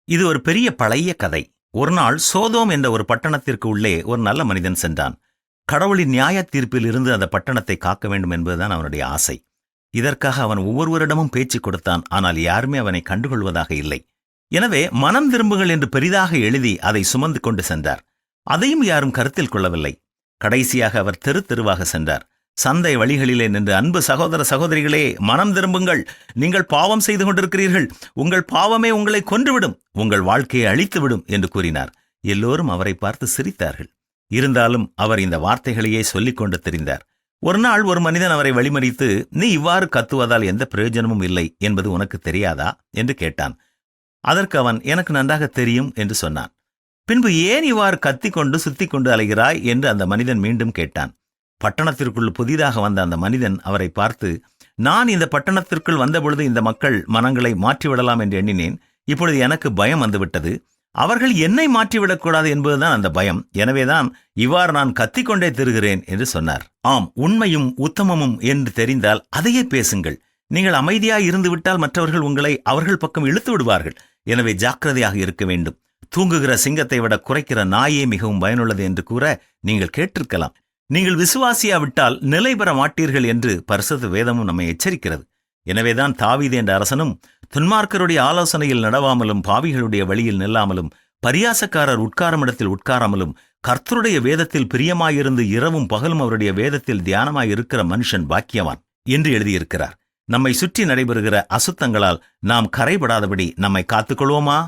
இது ஒரு பெரிய பழைய கதை. ஒரு நாள் சோதோம் என்ற ஒரு பட்டணத்திற்கு உள்ளே ஒரு நல்ல மனிதன் சென்றான். கடவுளின் நியாய தீர்ப்பில் இருந்து அந்த பட்டணத்தை காக்க வேண்டும் என்பதுதான் அவனுடைய ஆசை. இதற்காக அவன் ஒவ்வொருவரிடமும் பேச்சு கொடுத்தான். ஆனால் யாருமே அவனை கண்டுகொள்வதாக இல்லை. எனவே மனம் திரும்புங்கள் என்று பெரிதாக எழுதி அதை சுமந்து கொண்டு சென்றார். அதையும் யாரும் கருத்தில் கொள்ளவில்லை. கடைசியாக அவர் தெரு தெருவாக சென்றார். சந்தை வழிகளிலே நின்று, அன்பு சகோதர சகோதரிகளே, மனம் திரும்புங்கள், நீங்கள் பாவம் செய்து கொண்டிருக்கிறீர்கள், உங்கள் பாவமே உங்களை கொன்றுவிடும், உங்கள் வாழ்க்கையை அழித்துவிடும் என்று கூறினார். எல்லோரும் அவரை பார்த்து சிரித்தார்கள். இருந்தாலும் அவர் இந்த வார்த்தைகளையே சொல்லிக் கொண்டு திரிந்தார். ஒரு நாள் ஒரு மனிதன் அவரை வழிமறித்து, நீ இவ்வாறு கத்துவதால் எந்த பிரயோஜனமும் இல்லை என்பது உனக்கு தெரியாதா என்று கேட்டான். அதற்கு அவன், எனக்கு நன்றாக தெரியும் என்று சொன்னான். பின்பு ஏன் இவ்வாறு கத்திக்கொண்டு சுத்தி கொண்டு அலைகிறாய் என்று அந்த மனிதன் மீண்டும் கேட்டான். பட்டணத்திற்குள் புதிதாக வந்த அந்த மனிதன் அவரை பார்த்து, நான் இந்த பட்டணத்திற்குள் வந்தபொழுது இந்த மக்கள் மனங்களை மாற்றிவிடலாம் என்று எண்ணினேன். இப்பொழுது எனக்கு பயம் வந்துவிட்டது. அவர்கள் என்னை மாற்றிவிடக்கூடாது என்பதுதான் அந்த பயம். எனவேதான் இவ்வாறு நான் கத்திக்கொண்டே திரிகிறேன் என்று சொன்னார். ஆம், உண்மையும் உத்தமமும் என்று தெரிந்தால் அதையே பேசுங்கள். நீங்கள் அமைதியாய் இருந்துவிட்டால் மற்றவர்கள் உங்களை அவர்கள் பக்கம் இழுத்து விடுவார்கள். எனவே ஜாக்கிரதையாக இருக்க வேண்டும். தூங்குகிற சிங்கத்தை விட குறைக்கிற நாயே மிகவும் பயனுள்ளது என்று கூற நீங்கள் கேட்டிருக்கலாம். நீங்கள் விசுவாசியாவிட்டால் நிலை பெற மாட்டீர்கள் என்று பரிசுத்த வேதமும் நம்மை எச்சரிக்கிறது. எனவேதான் தாவீது என்ற அரசனும் துன்மார்க்கருடைய ஆலோசனையில் நடவாமலும், பாவிகளுடைய வழியில் நில்லாமலும், பரியாசக்காரர் உட்காரும் இடத்தில் உட்காராமலும், கர்த்தருடைய வேதத்தில் பிரியமாயிருந்து இரவும் பகலும் அவருடைய வேதத்தில் தியானமாயிருக்கிற மனுஷன் பாக்கியவான் என்று எழுதியிருக்கிறார். நம்மை சுற்றி நடைபெறுகிற அசுத்தங்களால் நாம் கரைபடாதபடி நம்மை காத்துக்கொள்வோமா?